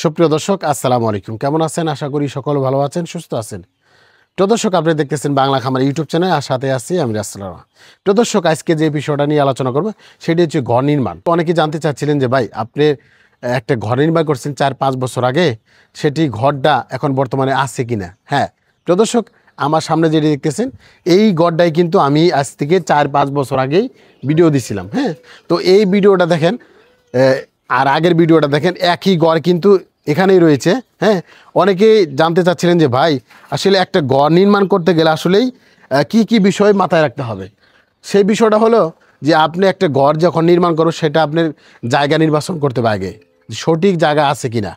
সুপ্রিয় দর্শক আসসালামু আলাইকুম, কেমন আছেন? আশা করি সকলে ভালো আছেন, সুস্থ আছেন। প্রিয় দর্শক, আপনি দেখতেছেন বাংলা খামার ইউটিউব চ্যানেল, আর সাথে আছি আমি রাসেল। প্রিয় দর্শক, আজকে যে বিষয়টা নিয়ে আলোচনা করবো সেটি হচ্ছে ঘর নির্মাণ। অনেকেই জানতে চাচ্ছিলেন যে ভাই, আপনি একটা ঘর নির্মাণ করছেন 4-5 বছর আগে, সেটি ঘরটা এখন বর্তমানে আছে কিনা। হ্যাঁ প্রিয় দর্শক, আমার সামনে যেটি দেখতেছেন এই ঘরটাই কিন্তু আমি আজ থেকে 4-5 বছর আগেই ভিডিও দিছিলাম। হ্যাঁ, তো এই ভিডিওটা দেখেন আর আগের ভিডিওটা দেখেন, একই ঘর কিন্তু এখানেই রয়েছে। হ্যাঁ, অনেকেই জানতে চাচ্ছিলেন যে ভাই, আসলে একটা ঘর নির্মাণ করতে গেলে আসলেই কি কি বিষয় মাথায় রাখতে হবে। সেই বিষয়টা হলো যে আপনি একটা ঘর যখন নির্মাণ করো, সেটা আপনার জায়গা নির্বাচন করতে হবে আগে, সঠিক জায়গা আছে কিনা।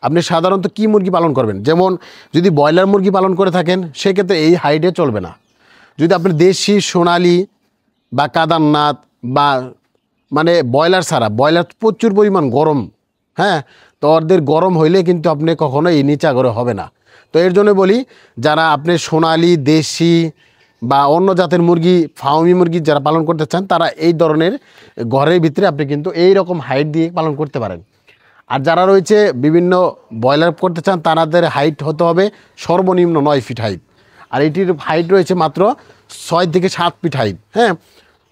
আপনি সাধারণত কি মুরগি পালন করবেন, যেমন যদি ব্রয়লার মুরগি পালন করে থাকেন সেক্ষেত্রে এই হাইটে চলবে না। যদি আপনি দেশি সোনালি বা কাদারনাথ বা মানে ব্রয়লার ছাড়া, ব্রয়লার প্রচুর পরিমাণ গরম। হ্যাঁ, তো ওদের গরম হইলে কিন্তু আপনি কখনো এই নিচা ঘরে হবে না। তো এর জন্য বলি, যারা আপনি সোনালি দেশি বা অন্য জাতের মুরগি, ফার্মি মুরগি যারা পালন করতে চান, তারা এই ধরনের ঘরের ভিতরে আপনি কিন্তু এই রকম হাইট দিয়ে পালন করতে পারেন। আর যারা রয়েছে বিভিন্ন ব্রয়লার করতে চান, তাদের হাইট হতে হবে সর্বনিম্ন 9 ফিট হাইট, আর এটির হাইট রয়েছে মাত্র 6 থেকে 7 ফিট হাইট। হ্যাঁ,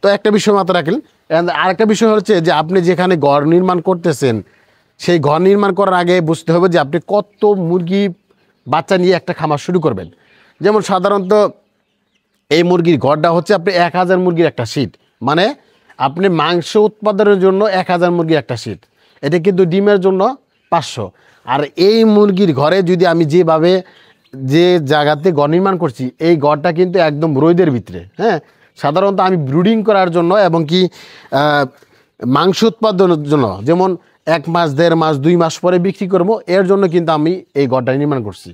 তো একটা বিষয় মাথায় রাখেন। আরেকটা বিষয় হচ্ছে যে আপনি যেখানে ঘর নির্মাণ করতেছেন, সেই ঘর নির্মাণ করার আগে বুঝতে হবে যে আপনি কত মুরগি বাচ্চা নিয়ে একটা খামার শুরু করবেন। যেমন সাধারণত এই মুরগির ঘরটা হচ্ছে আপনি 1000 মুরগির একটা শীট, মানে আপনি মাংস উৎপাদনের জন্য 1000 মুরগির একটা শীট, এটা কিন্তু ডিমের জন্য 500। আর এই মুরগির ঘরে যদি আমি যেভাবে যে জায়গাতে ঘর নির্মাণ করছি, এই ঘরটা কিন্তু একদম রোদের ভিতরে। হ্যাঁ, সাধারণত আমি ব্রুডিং করার জন্য এবং কি মাংস উৎপাদনের জন্য, যেমন 1 মাস 1.5 মাস 2 মাস পরে বিক্রি করবো, এর জন্য কিন্তু আমি এই ঘরটা নির্মাণ করছি।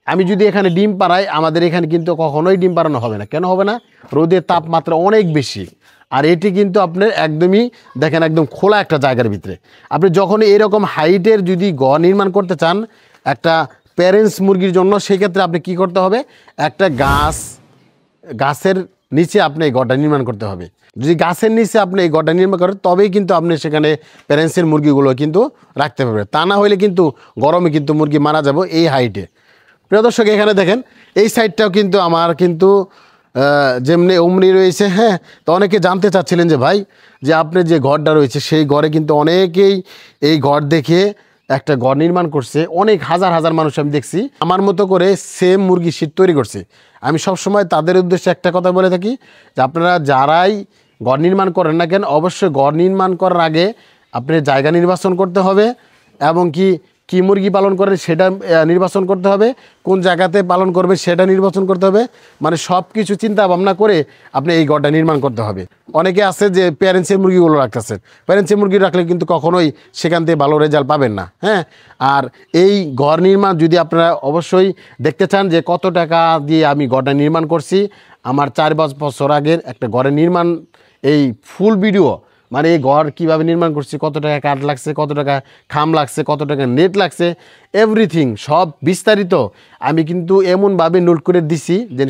আমি যদি এখানে ডিম পাড়াই, আমাদের এখানে কিন্তু কখনোই ডিম পাড়ানো হবে না। কেন হবে না? রোদের তাপমাত্রা অনেক বেশি। আর এটি কিন্তু আপনার একদমই দেখেন একদম খোলা একটা জায়গার ভিতরে। আপনি যখন এরকম হাইটের যদি ঘর নির্মাণ করতে চান একটা প্যারেন্টস মুরগির জন্য, সেক্ষেত্রে আপনি কি করতে হবে, একটা গাছের নিচে আপনি এই ঘরটা নির্মাণ করতে হবে। যদি গাছের নিচে আপনি এই ঘরটা নির্মাণ করেন, তবেই কিন্তু আপনি সেখানে প্যারেন্টসের মুরগিগুলো কিন্তু রাখতে পারবেন। তা না হলে কিন্তু গরমে কিন্তু মুরগি মারা যাবে এই হাইটে। প্রিয় দর্শক, এখানে দেখেন এই সাইডটাও কিন্তু আমার কিন্তু যেমনি অমনি রয়েছে। হ্যাঁ, তো অনেকে জানতে চাচ্ছিলেন যে ভাই, যে আপনার যে ঘরটা রয়েছে সেই ঘরে কিন্তু অনেকেই এই ঘর দেখে একটা ঘর নির্মাণ করছে। অনেক হাজার হাজার মানুষ আমি দেখছি আমার মতো করে সেম মুরগি শীট তৈরি করছে। আমি সবসময় তাদের উদ্দেশ্যে একটা কথা বলে থাকি যে আপনারা যারাই ঘর নির্মাণ করেন না কেন, অবশ্যই ঘর নির্মাণ করার আগে আপনার জায়গা নির্বাচন করতে হবে, এবং কি মুরগি পালন করে সেটা নির্বাচন করতে হবে, কোন জায়গাতে পালন করবে সেটা নির্বাচন করতে হবে। মানে সব কিছু চিন্তা ভাবনা করে আপনি এই ঘরটা নির্মাণ করতে হবে। অনেকে আছে যে প্যারেন্টসের মুরগিগুলো রাখতেছেন, প্যারেন্টসের মুরগি রাখলে কিন্তু কখনোই সেখান থেকে ভালো রেজাল্ট পাবেন না। হ্যাঁ, আর এই ঘর নির্মাণ যদি আপনারা অবশ্যই দেখতে চান যে কত টাকা দিয়ে আমি ঘরটা নির্মাণ করছি, আমার 4-5 বছর আগের একটা ঘরের নির্মাণ এই ফুল ভিডিও, মানে এই ঘর কীভাবে নির্মাণ করছি, কত টাকা কাঠ লাগছে, কত টাকা খাম লাগছে, কত টাকা নেট লাগছে, এভরিথিং সব বিস্তারিত আমি কিন্তু এমনভাবে নোট করে দিছি যে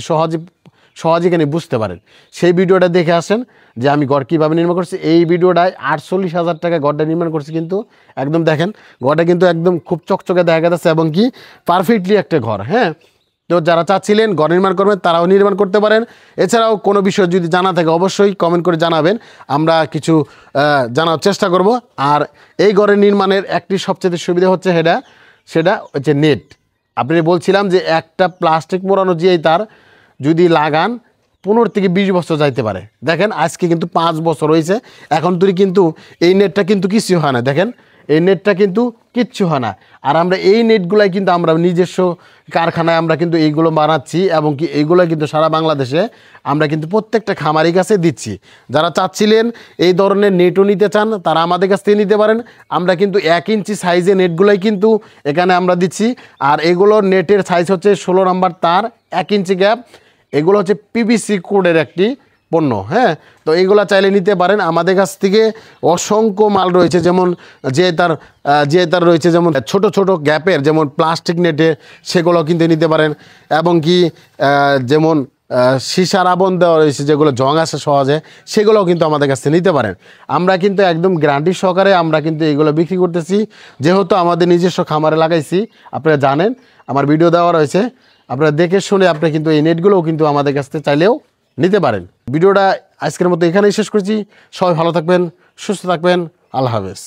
সহজে এখানে বুঝতে পারেন। সেই ভিডিওটা দেখে আসেন যে আমি ঘর কীভাবে নির্মাণ করছি। এই ভিডিওটায় 48,000 টাকা ঘরটা নির্মাণ করছি, কিন্তু একদম দেখেন ঘরটা কিন্তু একদম খুব চকচকে দেখা যাচ্ছে এবং কি পারফেক্টলি একটা ঘর। হ্যাঁ, তো যারা চাচ্ছিলেন ঘর নির্মাণ করবেন তারাও নির্মাণ করতে পারেন। এছাড়াও কোনো বিষয় যদি জানা থাকে অবশ্যই কমেন্ট করে জানাবেন, আমরা কিছু জানার চেষ্টা করব। আর এই ঘরের নির্মাণের একটি সবচেয়ে সুবিধা হচ্ছে সেটা হচ্ছে নেট। আপনি বলছিলাম যে একটা প্লাস্টিক মোড়ানো যে তার যদি লাগান 15 থেকে 20 বছর যাইতে পারে। দেখেন আজকে কিন্তু 5 বছর হয়েছে, এখন তুই কিন্তু এই নেটটা কিন্তু কিছু হয় না। দেখেন এই নেটটা কিন্তু কিচ্ছু হয় না। আর আমরা এই নেটগুলাই কিন্তু আমরা নিজস্ব কারখানায় আমরা কিন্তু এইগুলো বানাচ্ছি, এবং কি এইগুলো কিন্তু সারা বাংলাদেশে আমরা কিন্তু প্রত্যেকটা খামারি কাছে দিচ্ছি। যারা চাচ্ছিলেন এই ধরনের নেটও নিতে চান, তারা আমাদের কাছ থেকে নিতে পারেন। আমরা কিন্তু 1 ইঞ্চি সাইজে নেটগুলোই কিন্তু এখানে আমরা দিচ্ছি। আর এগুলোর নেটের সাইজ হচ্ছে 16 নম্বর তার, 1 ইঞ্চি গ্যাপ। এগুলো হচ্ছে পিভিসি কোডের একটি পণ্য। হ্যাঁ, তো এইগুলো চাইলে নিতে পারেন আমাদের কাছ থেকে। অসংখ্য মাল রয়েছে, যেমন যে তার রয়েছে, যেমন ছোট ছোট গ্যাপের যেমন প্লাস্টিক নেটে, সেগুলো কিনতে নিতে পারেন। এবং কি যেমন সীসার আবন দেওয়া রয়েছে, যেগুলো জং আসে সহজে, সেগুলোও কিন্তু আমাদের কাছে নিতে পারেন। আমরা কিন্তু একদম গ্যারান্টি সহকারে আমরা কিন্তু এইগুলো বিক্রি করতেছি, যেহেতু আমাদের নিজস্ব খামারে লাগাইছি। আপনারা জানেন, আমার ভিডিও দেওয়া রয়েছে, আপনারা দেখে শুনে আপনি কিন্তু এই নেটগুলোও কিন্তু আমাদের কাছ থেকে চাইলেও নিতে পারেন। ভিডিওটা আজকের মতো এখানেই শেষ করছি। সবাই ভালো থাকবেন, সুস্থ থাকবেন, আল্লাহ হাফেজ।